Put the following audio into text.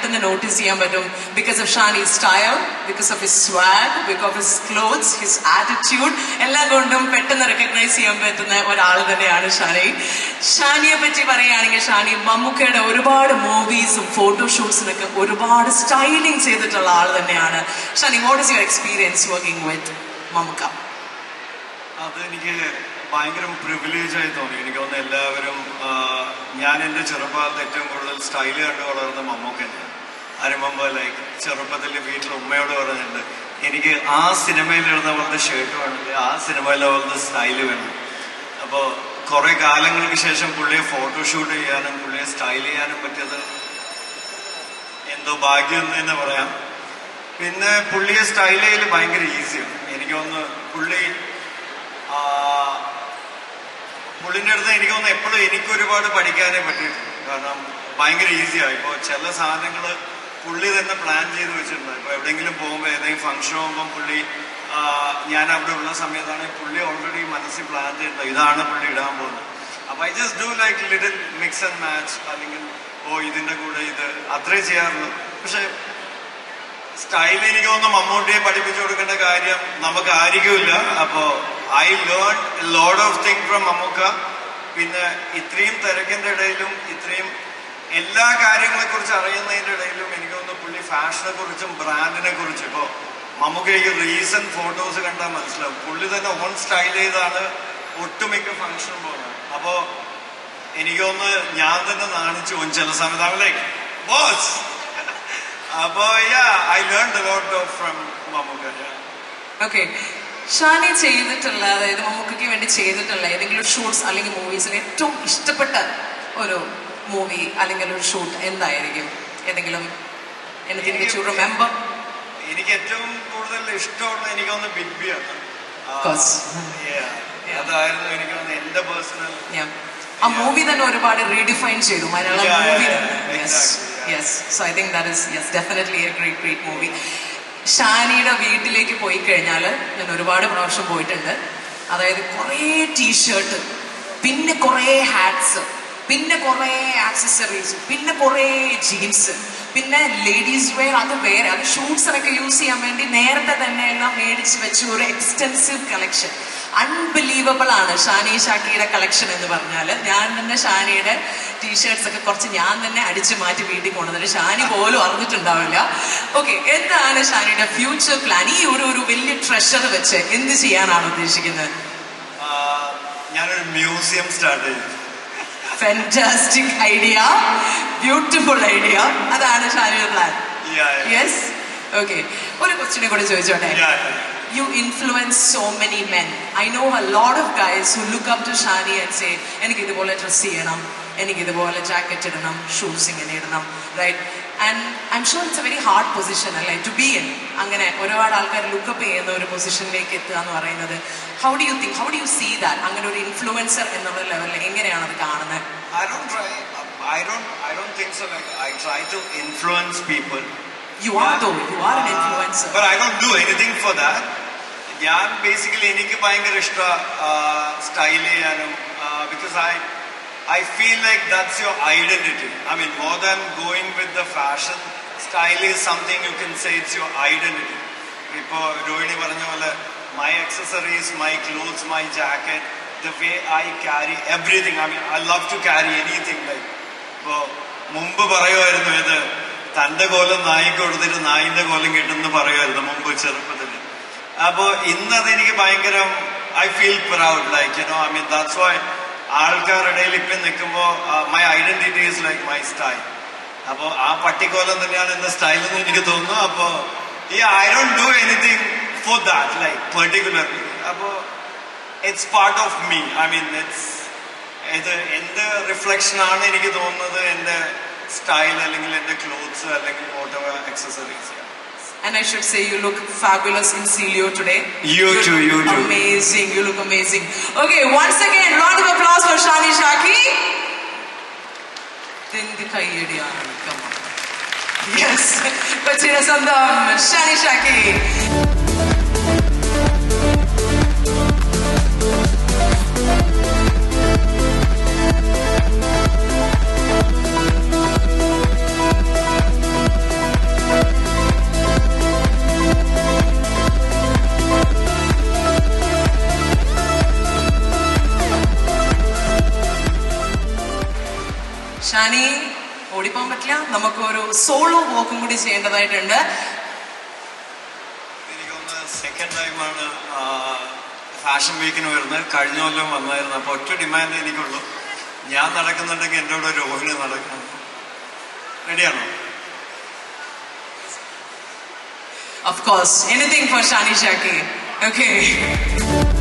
പെട്ടെന്ന് നോട്ടീസ് ചെയ്യാൻ പറ്റും. ബിക്കോസ് ഓഫ് ഷാനി's style, because of his swag, because of his clothes, his attitude, എല്ലാം കൊണ്ടും പെട്ടെന്ന് റെക്കഗ്നൈസ് ചെയ്യാൻ പറ്റുന്ന ഒരാൾ തന്നെയാണ് ഷാനി. ഷാനിയെ പറ്റി പറയുകയാണെങ്കിൽ ഷാനി മമ്മൂക്കയുടെ ഒരുപാട് മൂവീസും ഫോട്ടോഷൂട്ട്സിനൊക്കെ ഒരുപാട് സ്റ്റൈലിംഗ് ചെയ്തിട്ടുള്ള ആൾ തന്നെയാണ്. Shani, what is your experience working with Mammukka? അതെനിക്ക് ഭയങ്കര പ്രിവിലേജ് ആയി തോന്നി. എനിക്ക് തോന്നുന്നു എല്ലാവരും, ഞാൻ എൻ്റെ ചെറുപ്പകാലത്ത് ഏറ്റവും കൂടുതൽ സ്റ്റൈല് കണ്ട് വളർന്ന മമ്മൂക്കന്നെ. ഐ റിമെമ്പർ ലൈക്ക് ചെറുപ്പത്തിൽ വീട്ടിൽ ഉമ്മയോട് പറഞ്ഞിട്ടുണ്ട്, എനിക്ക് ആ സിനിമയിൽ ഇടുന്ന പോലത്തെ ഷർട്ട് വേണമെങ്കിൽ ആ സിനിമയിലെ പോലത്തെ സ്റ്റൈല് വേണം. അപ്പോൾ കുറെ കാലങ്ങൾക്ക് ശേഷം പുള്ളിയെ ഫോട്ടോഷൂട്ട് ചെയ്യാനും പുള്ളിയെ സ്റ്റൈൽ ചെയ്യാനും പറ്റിയത് എന്തോ ഭാഗ്യം എന്ന് പറയാം. പിന്നെ പുള്ളിയെ സ്റ്റൈൽ ചെയ്യൽ ഭയങ്കര ഈസിയാണ്. എനിക്ക് തോന്നുന്നു പുള്ളിൻ്റെ അടുത്ത് എനിക്ക് തോന്നുന്നു എപ്പോഴും എനിക്കൊരുപാട് പഠിക്കാനേ പറ്റിയിട്ടുണ്ട്. കാരണം ഭയങ്കര ഈസിയാണ്. ഇപ്പോൾ ചില സാധനങ്ങൾ പുള്ളി തന്നെ പ്ലാൻ ചെയ്ത് വെച്ചിട്ടുണ്ട്. ഇപ്പോൾ എവിടെയെങ്കിലും പോകുമ്പോൾ ഏതെങ്കിലും ഫംഗ്ഷൻ പോകുമ്പം പുള്ളി, ഞാൻ അവിടെ ഉള്ള സമയത്താണെങ്കിൽ പുള്ളി ഓൾറെഡി മനസ്സിൽ പ്ലാൻ ചെയ്തിട്ടുണ്ട് ഇതാണ് പുള്ളി ഇടാൻ പോകുന്നത്. അപ്പോൾ I just do like little mix and match, അല്ലെങ്കിൽ ഇതിൻ്റെ കൂടെ ഇത് അത്രേ ചെയ്യാറുള്ളൂ. പക്ഷെ സ്റ്റൈൽ എനിക്ക് തോന്നുന്നു മമ്മൂട്ടിയെ പഠിപ്പിച്ചു കൊടുക്കേണ്ട കാര്യം നമുക്ക് ആയിരിക്കുമില്ല. അപ്പോൾ I learn a lot of thing from Mammukka. പിന്നെ ഇത്രയും തിരക്കിൻ്റെ ഇടയിലും ഇത്രയും എല്ലാ കാര്യങ്ങളെക്കുറിച്ച് അറിയുന്നതിൻ്റെ ഇടയിലും എനിക്ക് തോന്നുന്നു പുള്ളി ഫാഷനെ കുറിച്ചും ബ്രാൻഡിനെ കുറിച്ചും, ഇപ്പോൾ മമ്മൂക്കയ്ക്ക് റീസെന്റ് ഫോട്ടോസ് കണ്ടാൽ മനസ്സിലാവും പുള്ളി തന്നെ ഓൺ സ്റ്റൈൽ ചെയ്താണ് ഒട്ടുമിക്ക ഫംഗ്ഷനും പോകുന്നത്. അപ്പോൾ എനിക്ക് തോന്നുന്നു ഞാൻ തന്നെ നാണിച്ചു പോകും ചില സമയത്ത്. Like boss. അപ്പോൾ I learned a lot from Mammukka. Okay, Shani ചെയ്തിട്ടുള്ള, അതായത് മമ്മൂക്കയ്ക്ക് വേണ്ടി ചെയ്തിട്ടുള്ള ഏതെങ്കിലും ഷൂട്ട്സ് അല്ലെങ്കിൽ മൂവീസിൽ ഏറ്റവും ഇഷ്ടപ്പെട്ട ഒരു മൂവി അല്ലെങ്കിൽ ഒരു ഷൂട്ട് എന്തായിരിക്കും? ഏതെങ്കിലും റിമെമ്പർ? എനിക്ക് ഏറ്റവും കൂടുതൽ ഇഷ്ടമുള്ള എനിക്കൊന്ന് ബിഗ് ബി ആണ്. അതായിരുന്നു എനിക്ക് എന്റെ പേഴ്സണൽ. ആ മൂവി തന്നെ ഒരുപാട് റീഡിഫൈൻ ചെയ്തു Malayalam movie. So I think that is definitely a great movie. ഷാനിയുടെ വീട്ടിലേക്ക് പോയി കഴിഞ്ഞാൽ ഞാൻ ഒരുപാട് പ്രാവശ്യം പോയിട്ടുണ്ട്. അതായത് കുറേ ടീഷർട്ട്, പിന്നെ കുറേ ഹാറ്റ്സ്, പിന്നെ കുറേ ആക്സസറീസ്, പിന്നെ കുറേ ജീൻസ്, പിന്നെ ലേഡീസ് വെയർ. അത് വേറെ, അത് ഷൂട്ട്സിനൊക്കെ യൂസ് ചെയ്യാൻ വേണ്ടി നേരത്തെ തന്നെ എല്ലാം മേടിച്ച് വെച്ച് ഒരു എക്സ്റ്റെൻസീവ് കളക്ഷൻ. അൺബിലീവബിൾ ആണ് ഷാനി ഷാക്കിയുടെ കളക്ഷൻ എന്ന് പറഞ്ഞാൽ. ഞാൻ തന്നെ ഷാനിയുടെ ടീഷർട്ട്സ് ഒക്കെ കുറച്ച് ഞാൻ തന്നെ അടിച്ചു മാറ്റി വീട്ടിൽ കൊണ്ടുവന്നിട്ട് ഷാനി പോലും അറിഞ്ഞിട്ടുണ്ടാവില്ല. ഓക്കെ, എന്താണ് ഷാനിയുടെ ഫ്യൂച്ചർ പ്ലാൻ? ഈ ഒരു വലിയ ട്രഷർ വെച്ച് എന്ത് ചെയ്യാനാണ് ഉദ്ദേശിക്കുന്നത്? ഞാനൊരു മ്യൂസിയം സ്റ്റാർട്ട് ചെയ്തു. Fantastic idea, beautiful idea. അതാണ് ഷാനിയുടെ പ്ലാൻ. യെസ്. ഓക്കെ, ഒരു ക്വസ്റ്റ്യനെ കൂടെ ചോദിച്ചോട്ടെ. You influence so many men. I know a lot of guys who look up to Shani and say, എനിക്ക് ഇതുപോലെ ഡ്രസ് ചെയ്യണം, എനിക്ക് ഇതുപോലെ ജാക്കറ്റ് ഇടണം, ഷൂസ് ഇങ്ങനെ ഇടണം, right? And I am sure it's a very hard position അല്ലേ to be in. അങ്ങനെ ഒരുപാട് ആൾക്കാർ ലുക്കപ്പ് ചെയ്യുന്ന ഒരു പൊസിഷനിലേക്ക് എത്തുക എന്ന് പറയുന്നത്. How do you see that? അങ്ങനെ ഒരു ഇൻഫ്ലുവൻസർ എന്നുള്ള ലെവലിൽ എങ്ങനെയാണ് അത് കാണുന്നത്? I don't think so. Like I try to influence people. You are an influencer. But I don't do anything for that. ഞാൻ ബേസിക്കലി എനിക്ക് ഭയങ്കര ഇഷ്ടമാണ് സ്റ്റൈൽ ചെയ്യാനും. Because I feel like that's your identity. I mean, more than going with the fashion, style is something you can say it's your identity. ഇപ്പോൾ രോഹിണി പറഞ്ഞ പോലെ my accessories, my clothes, my jacket, the way I carry everything. I mean, I love to carry anything. Like ഇപ്പോൾ മുമ്പ് പറയുമായിരുന്നു ഇത് തൻ്റെ കോലം നായിക്ക് കൊടുത്തിട്ട് നായിൻ്റെ കോലം കിട്ടുമെന്ന് പറയുമായിരുന്നു മുമ്പ് ചെറുപ്പത്തിൽ. അപ്പോൾ ഇന്നതെനിക്ക് ഭയങ്കര I feel proud. Like you know, I mean that's why ആൾക്കാരുടെ ഇടയിൽ ഇപ്പം നിൽക്കുമ്പോൾ my identity is like my style. അപ്പോൾ ആ പട്ടിക്കോലം തന്നെയാണ് എന്റെ സ്റ്റൈൽ എന്ന് എനിക്ക് തോന്നുന്നു. അപ്പോൾ I don't do anything for that like particularly. അപ്പോൾ it's part of me. I mean ഇത് എന്റെ റിഫ്ലക്ഷൻ ആണ് എനിക്ക് തോന്നുന്നത് എന്റെ സ്റ്റൈൽ അല്ലെങ്കിൽ എന്റെ ക്ലോത്ത്സ് അല്ലെങ്കിൽ whatever accessories. And I should say you look fabulous in Celio today. You too. Amazing. You look amazing. Okay, once again, round of applause for Shani Shaki. Come on. Yes. Kochira Sandam, Shani Shaki. നമുക്കൊരു solo വോക്കും കൂടി ചെയ്യേണ്ടതായിട്ടുണ്ട്. എനിക്കൊന്ന് second ടൈമാണ് fashion വീക്കിന് വരുന്നത്. കഴിഞ്ഞ കൊല്ലം വന്നായിരുന്നു. അപ്പോൾ ഒറ്റ ഡിമാൻഡ് എനിക്കുള്ളൂ, ഞാൻ നടക്കുന്നുണ്ടെങ്കിൽ എൻ്റെ കൂടെ രോഹിണി നടക്കണം. റെഡിയാണോ? Of course, anything for Shani Shaki. Okay.